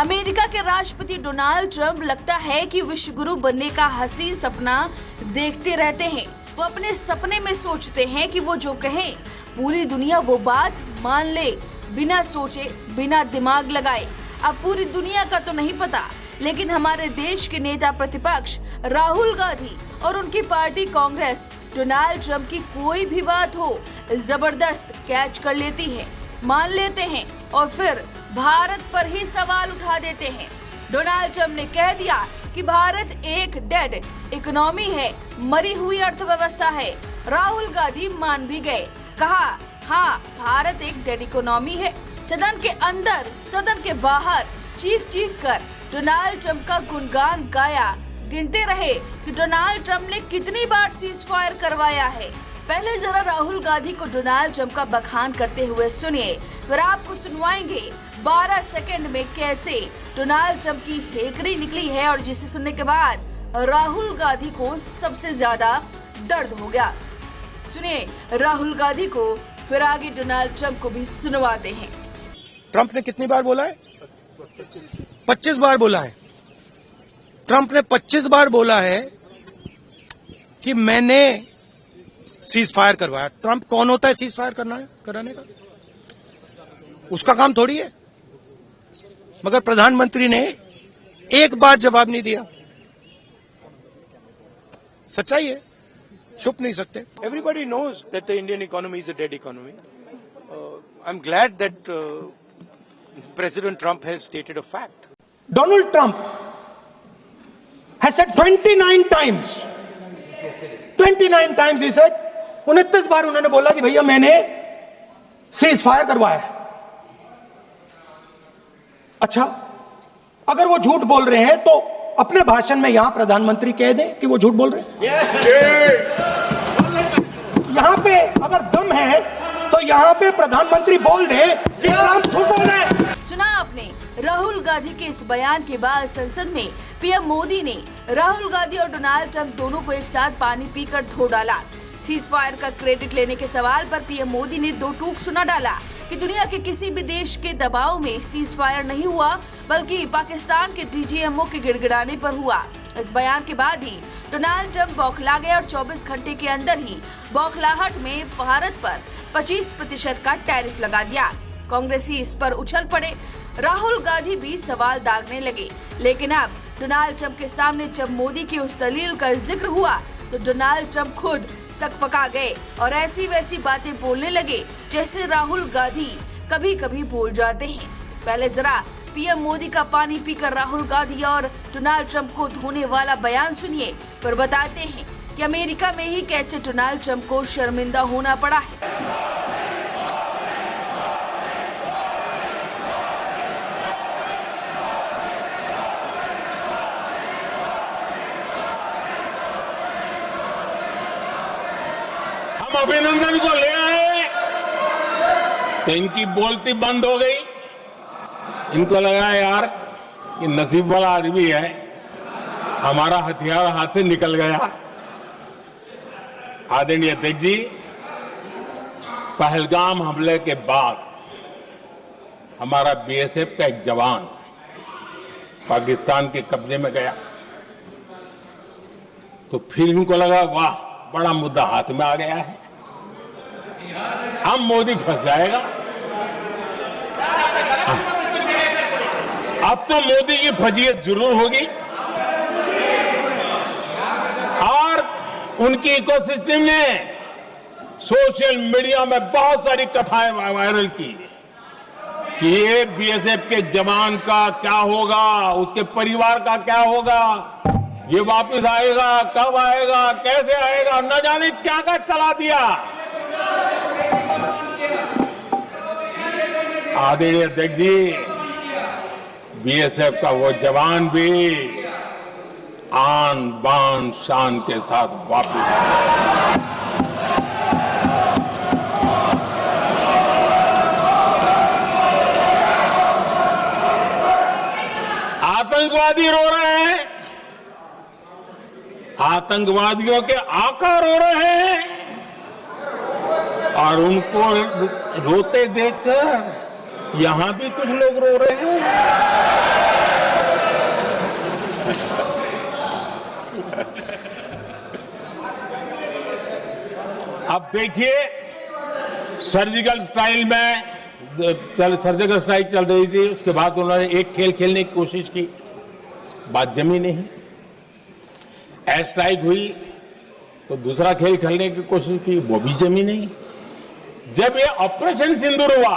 America के राष्ट्रपति Donald Trump लगता है कि विश्व गुरु बनने का हसीन सपना देखते रहते हैं। वो अपने सपने में सोचते हैं कि वो जो कहें पूरी दुनिया वो बात मान ले, बिना सोचे, बिना दिमाग लगाए। अब पूरी दुनिया का तो नहीं पता, लेकिन हमारे देश के नेता प्रतिपक्ष राहुल गांधी और उनकी पार्टी कांग्रेस डोनाल्ड ट्रंप की कोई भी बात हो जबरदस्त कैच कर लेती है, मान लेते हैं और फिर भारत पर ही सवाल उठा देते हैं। डोनाल्ड ट्रंप ने कह दिया कि भारत एक डेड इकोनॉमी है, मरी हुई अर्थव्यवस्था है। राहुल गांधी मान भी गए, कहा हाँ भारत एक डेड इकोनॉमी है। सदन के अंदर सदन के बाहर चीख चीख कर डोनाल्ड ट्रंप का गुणगान गाया। गिनते रहे कि डोनाल्ड ट्रंप ने कितनी बार सीज फायर करवाया है। पहले जरा राहुल गांधी को डोनाल्ड ट्रंप का बखान करते हुए सुनिए, फिर आपको सुनवाएंगे 12 सेकंड में कैसे डोनाल्ड ट्रंप की हेकड़ी निकली है और जिसे सुनने के बाद राहुल गांधी को सबसे ज्यादा दर्द हो गया। सुनिए राहुल गांधी को, फिर आगे डोनाल्ड ट्रंप को भी सुनवाते हैं। ट्रंप ने कितनी बार बोला है? 25 बार बोला है। ट्रंप ने 25 बार बोला है कि मैंने सीज फायर करवाया। ट्रंप कौन होता है सीज फायर कराने का? उसका काम थोड़ी है। मगर प्रधानमंत्री ने एक बार जवाब नहीं दिया। सच्चाई है, छुप नहीं सकते। Everybody knows that the Indian economy is a dead economy. I'm glad that President Trump has stated a fact. Donald Trump has said 29 times. 29 times he said. 29 बार उन्होंने बोला कि भैया मैंने सीज फायर करवाया। अच्छा, अगर वो झूठ बोल रहे हैं तो अपने भाषण में यहां प्रधानमंत्री कह दें कि वो झूठ बोल रहे हैं। यहां पे अगर दम है तो यहां पे प्रधानमंत्री बोल दे कि ट्रंप झूठ बोल रहे हैं। सुना आपने राहुल गांधी के इस बयान के बाद संसद में पीएम मोदी ने राहुल गांधी और डोनाल्ड ट्रंप दोनों को एक साथ पानी पीकर धो डाला। सीज फायर का क्रेडिट लेने के सवाल पर पीएम मोदी ने दो टूक सुना डाला कि दुनिया के किसी भी देश के दबाव में सीज फायर नहीं हुआ, बल्कि पाकिस्तान के डीजीएमओ के गिड़गिड़ाने पर हुआ। इस बयान के बाद ही डोनाल्ड ट्रंप बौखला गए और 24 घंटे के अंदर ही बौखलाहट में भारत पर 25% का टैरिफ लगा दिया। कांग्रेसी इस पर उछल पड़े, राहुल गांधी भी सवाल दागने लगे। लेकिन अब डोनाल्ड ट्रंप के सामने जब मोदी की उस दलील का जिक्र हुआ तो डोनाल्ड ट्रंप खुद सकपका गए और ऐसी वैसी बातें बोलने लगे जैसे राहुल गांधी कभी कभी बोल जाते हैं। पहले जरा पीएम मोदी का पानी पीकर राहुल गांधी और डोनाल्ड ट्रंप को धोने वाला बयान सुनिए, पर बताते हैं कि अमेरिका में ही कैसे डोनाल्ड ट्रंप को शर्मिंदा होना पड़ा है। अभिनंदन को ले आए तो इनकी बोलती बंद हो गई। इनको लगा यार कि नसीब वाला आदमी है, हमारा हथियार हाथ से निकल गया। आदरणीय अध्यक्ष जी, पहलगाम हमले के बाद हमारा बीएसएफ का एक जवान पाकिस्तान के कब्जे में गया तो फिर इनको लगा वाह बड़ा मुद्दा हाथ में आ गया है, अब मोदी फंस जाएगा। अब तो मोदी की फजीयत जरूर होगी और उनकी इकोसिस्टम ने सोशल मीडिया में बहुत सारी कथाएं वायरल की कि ये बीएसएफ के जवान का क्या होगा, उसके परिवार का क्या होगा, ये वापस आएगा, कब आएगा, कैसे आएगा, न जाने क्या क्या चला दिया। आदरणीय अध्यक्ष जी, बीएसएफ का वो जवान भी आन बान शान के साथ वापस आया। आतंकवादी रो रहे हैं, आतंकवादियों के आका रो रहे हैं और उनको रोते देखकर यहां भी कुछ लोग रो रहे हैं। अब देखिए, सर्जिकल स्ट्राइक चल रही थी, उसके बाद उन्होंने एक खेल खेलने की कोशिश की, बात जमी नहीं। एयर स्ट्राइक हुई तो दूसरा खेल खेलने की कोशिश की, वो भी जमी नहीं। जब ये ऑपरेशन सिंदूर हुआ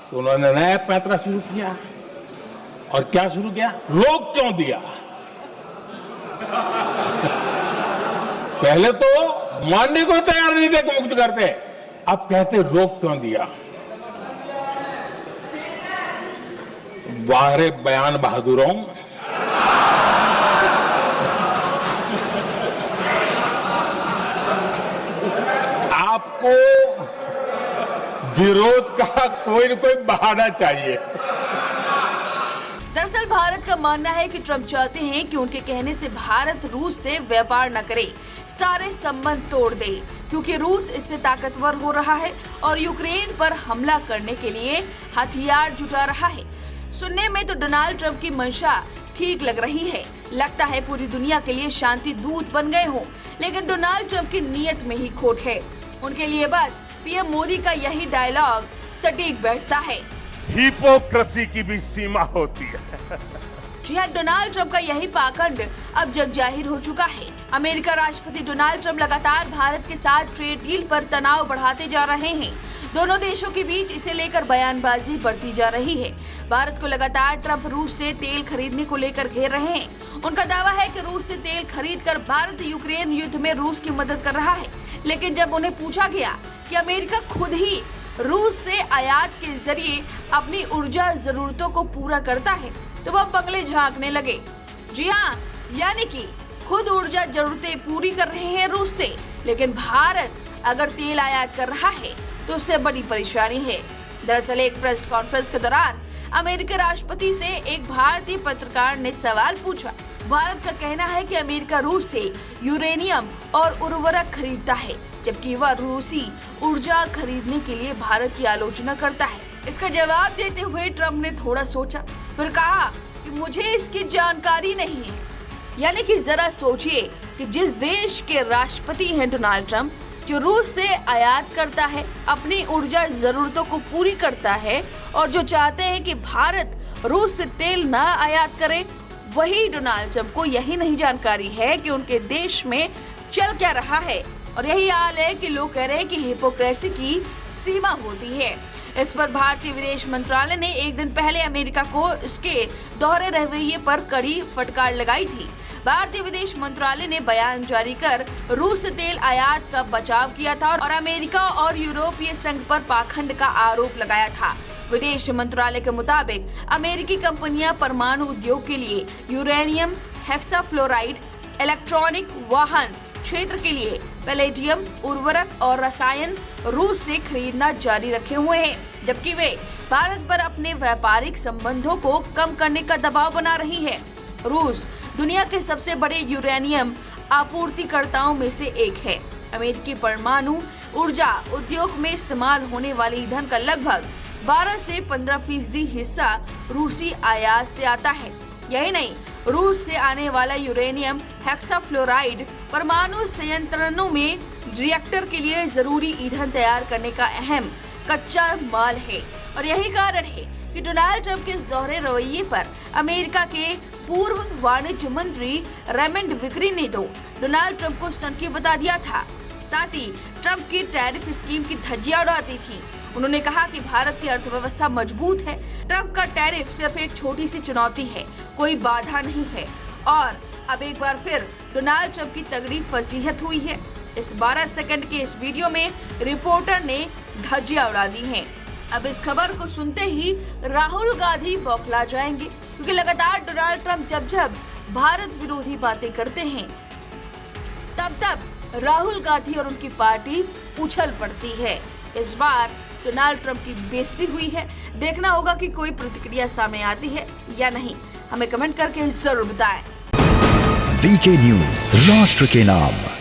तो उन्होंने नया पैंतरा शुरू किया। और क्या शुरू किया? रोक क्यों दिया? पहले तो मानने को तैयार नहीं थे कि मुक्त करते, अब कहते रोक क्यों दिया। वारे बयान बहादुरों, आपको विरोध का कोई न कोई बहाना चाहिए। दरअसल भारत का मानना है कि ट्रंप चाहते हैं कि उनके कहने से भारत रूस से व्यापार न करे, सारे संबंध तोड़ दे, क्योंकि रूस इससे ताकतवर हो रहा है और यूक्रेन पर हमला करने के लिए हथियार जुटा रहा है। सुनने में तो डोनाल्ड ट्रंप की मंशा ठीक लग रही है, लगता है पूरी दुनिया के लिए शांति दूत बन गए हों, लेकिन डोनाल्ड ट्रंप की नीयत में ही खोट है। उनके लिए बस पीएम मोदी का यही डायलॉग सटीक बैठता है, हिपोक्रेसी की भी सीमा होती है। जी हाँ, डोनाल्ड ट्रंप का यही पाखंड अब जग जाहिर हो चुका है। अमेरिका राष्ट्रपति डोनाल्ड ट्रंप लगातार भारत के साथ ट्रेड डील पर तनाव बढ़ाते जा रहे हैं। दोनों देशों के बीच इसे लेकर बयानबाजी बढ़ती जा रही है। भारत को लगातार ट्रंप रूस से तेल खरीदने को लेकर घेर रहे हैं। उनका दावा है कि रूस से तेल खरीदकर भारत यूक्रेन युद्ध में रूस की मदद कर रहा है, लेकिन जब उन्हें पूछा गया कि अमेरिका खुद ही रूस से आयात के जरिए अपनी ऊर्जा जरूरतों को पूरा करता है तो वह बंगले झांकने लगे। जी हाँ, यानी कि खुद ऊर्जा जरूरतें पूरी कर रहे हैं रूस से, लेकिन भारत अगर तेल आयात कर रहा है तो उससे बड़ी परेशानी है। दरअसल एक प्रेस कॉन्फ्रेंस के दौरान अमेरिकी राष्ट्रपति से एक भारतीय पत्रकार ने सवाल पूछा। भारत का कहना है कि अमेरिका रूस से यूरेनियम और उर्वरक खरीदता है, जबकि वह रूसी ऊर्जा खरीदने के लिए भारत की आलोचना करता है। इसका जवाब देते हुए ट्रंप ने थोड़ा सोचा, फिर कहा कि मुझे इसकी जानकारी नहीं है। यानी कि जरा सोचिए कि जिस देश के राष्ट्रपति हैं डोनाल्ड ट्रंप, जो रूस से आयात करता है, अपनी ऊर्जा जरूरतों को पूरी करता है और जो चाहते हैं कि भारत रूस से तेल न आयात करे, वही डोनाल्ड ट्रंप को यही नहीं जानकारी है कि उनके देश में चल क्या रहा है। और यही हाल है कि लोग कह रहे हैं कि हिपोक्रेसी की सीमा होती है। इस पर भारतीय विदेश मंत्रालय ने एक दिन पहले अमेरिका को उसके दोहरे रवैये पर कड़ी फटकार लगाई थी। भारतीय विदेश मंत्रालय ने बयान जारी कर रूस से तेल आयात का बचाव किया था और अमेरिका और यूरोपीय संघ पर पाखंड का आरोप लगाया था। विदेश मंत्रालय के मुताबिक अमेरिकी कंपनियां परमाणु उद्योग के लिए यूरेनियम, हेक्साफ्लोराइड, इलेक्ट्रॉनिक वाहन क्षेत्र के लिए पैलेडियम, उर्वरक और रसायन रूस से खरीदना जारी रखे हुए हैं, जबकि वे भारत पर अपने व्यापारिक संबंधों को कम करने का दबाव बना रही है। रूस दुनिया के सबसे बड़े यूरेनियम आपूर्तिकर्ताओं में से एक है। अमेरिकी परमाणु ऊर्जा उद्योग में इस्तेमाल होने वाले ईंधन का लगभग 12 से 15% हिस्सा रूसी आयात से आता है। यही नहीं, रूस से आने वाला यूरेनियम हेक्साफ्लोराइड परमाणु संयंत्रों में रिएक्टर के लिए जरूरी ईंधन तैयार करने का अहम कच्चा माल है। और यही कारण है कि डोनाल्ड ट्रंप के इस दोहरे रवैये पर अमेरिका के पूर्व वाणिज्य मंत्री रेमंड विकरी ने तो डोनाल्ड ट्रंप को सनकी बता दिया था। साथ ही ट्रंप की टैरिफ स्कीम की धज्जियां उड़ाती थी। उन्होंने कहा कि भारत की अर्थव्यवस्था मजबूत है, ट्रंप का टैरिफ सिर्फ एक छोटी सी चुनौती है, कोई बाधा नहीं है। और अब एक बार फिर डोनाल्ड ट्रंप की तगड़ी फजीहत हुई है। इस 12 सेकंड के इस वीडियो में रिपोर्टर ने धज्जियां उड़ा दी हैं। अब इस खबर को सुनते ही राहुल गांधी बौखला जाएंगे, क्योंकि लगातार डोनाल्ड ट्रंप जब भारत विरोधी बातें करते हैं तब राहुल गांधी और उनकी पार्टी उछल पड़ती है। इस बार डोनाल्ड ट्रंप की बेइज्जती हुई है। देखना होगा कि कोई प्रतिक्रिया सामने आती है या नहीं। हमें कमेंट करके जरूर बताएं। वीके न्यूज, राष्ट्र के नाम।